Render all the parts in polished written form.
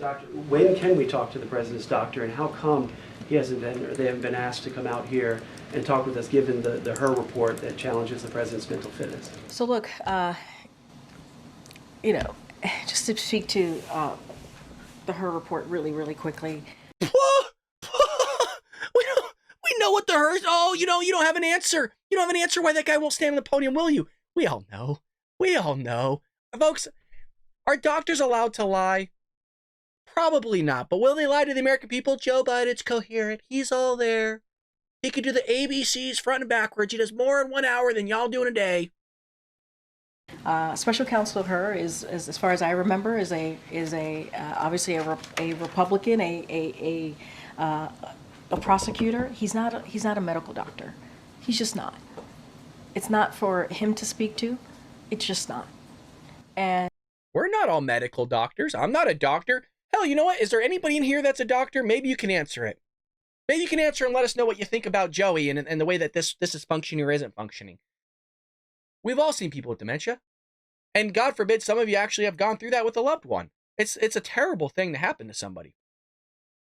Doctor, when can we talk to the president's doctor, and how come he hasn't been, or they haven't been asked to come out here and talk with us, given the her report that challenges the president's mental fitness? So look, you know, just to speak to the her report really quickly. We know what the hers. Oh, you don't have an answer. You don't have an answer why that guy won't stand on the podium, will you? We all know. We all know. Folks, are doctors allowed to lie? Probably not. But will they lie to the American people? Joe Biden's coherent. He's all there. He can do the ABCs front and backwards. He does more in 1 hour than y'all do in a day. Special counsel of her is, as far as I remember, is obviously a Republican, a prosecutor. He's not a medical doctor. He's just not. It's not for him to speak to. It's just not. And we're not all medical doctors. I'm not a doctor. Hell, you know what? Is there anybody in here that's a doctor? Maybe you can answer it. Maybe you can answer and let us know what you think about Joey and the way that this is functioning or isn't functioning. We've all seen people with dementia. And God forbid some of you actually have gone through that with a loved one. It's a terrible thing to happen to somebody.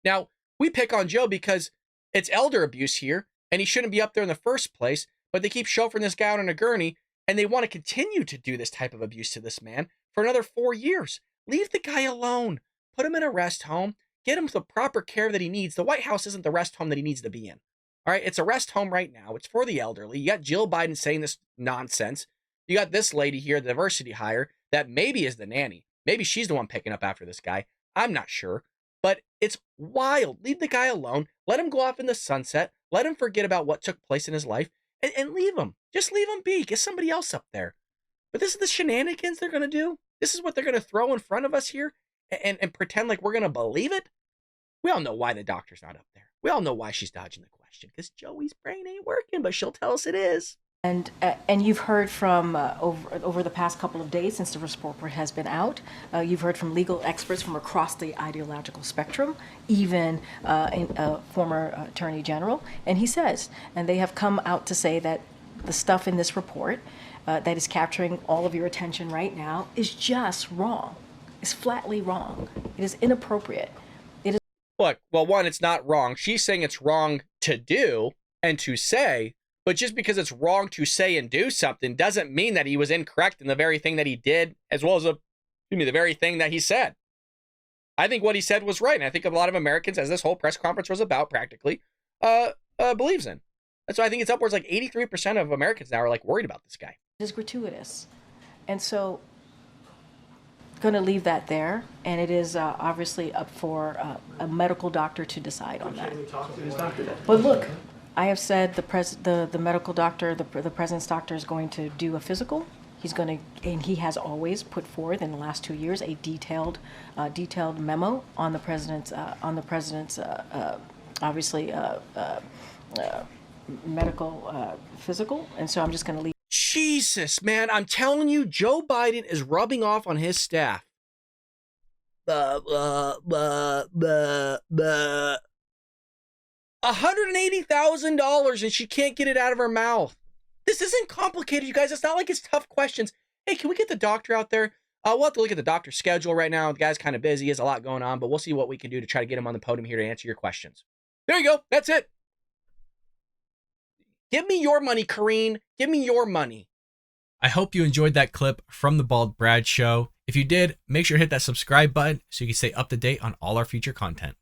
Now, we pick on Joe because it's elder abuse here, and he shouldn't be up there in the first place, but they keep chauffeuring this guy out on a gurney, and they want to continue to do this type of abuse to this man for another 4 years. Leave the guy alone. Put him in a rest home. Get him the proper care that he needs. The White House isn't the rest home that he needs to be in. All right, it's a rest home right now. It's for the elderly. You got Jill Biden saying this nonsense. You got this lady here, the diversity hire, that maybe is the nanny. Maybe she's the one picking up after this guy. I'm not sure. But it's wild. Leave the guy alone. Let him go off in the sunset. Let him forget about what took place in his life. And leave him. Just leave him be. Get somebody else up there. But this is the shenanigans they're going to do. This is what they're going to throw in front of us here and pretend like we're going to believe it. We all know why the doctor's not up there. We all know why she's dodging the question, because Joey's brain ain't working, but she'll tell us it is. And you've heard from over the past couple of days since the report has been out, you've heard from legal experts from across the ideological spectrum, even a former attorney general, and he says, and they have come out to say that the stuff in this report that is capturing all of your attention right now is just wrong. It's flatly wrong. It is inappropriate. It is. Look, well, one, it's not wrong. She's saying it's wrong to do and to say. But just because it's wrong to say and do something doesn't mean that he was incorrect in the very thing that he did, as well as the very thing that he said. I think what he said was right, and I think a lot of Americans, as this whole press conference was about practically, believes in. That's why I think it's upwards like 83% of Americans now are like worried about this guy. It is gratuitous. And so going to leave that there, and it is obviously up for a medical doctor to decide on that. But look, I have said the medical doctor, the president's doctor is going to do a physical. He's going to, and he has always put forth in the last 2 years a detailed memo on the president's obviously medical physical. And so I'm just going to leave. Jesus, man, I'm telling you, Joe Biden is rubbing off on his staff. $180,000 and she can't get it out of her mouth. This isn't complicated, you guys. It's not like it's tough questions. Hey, can we get the doctor out there? We'll have to look at the doctor's schedule right now. The guy's kind of busy. He has a lot going on, but we'll see what we can do to try to get him on the podium here to answer your questions. There you go. That's it. Give me your money, Karine. Give me your money. I hope you enjoyed that clip from the Bald Brad Show. If you did, make sure to hit that subscribe button so you can stay up to date on all our future content.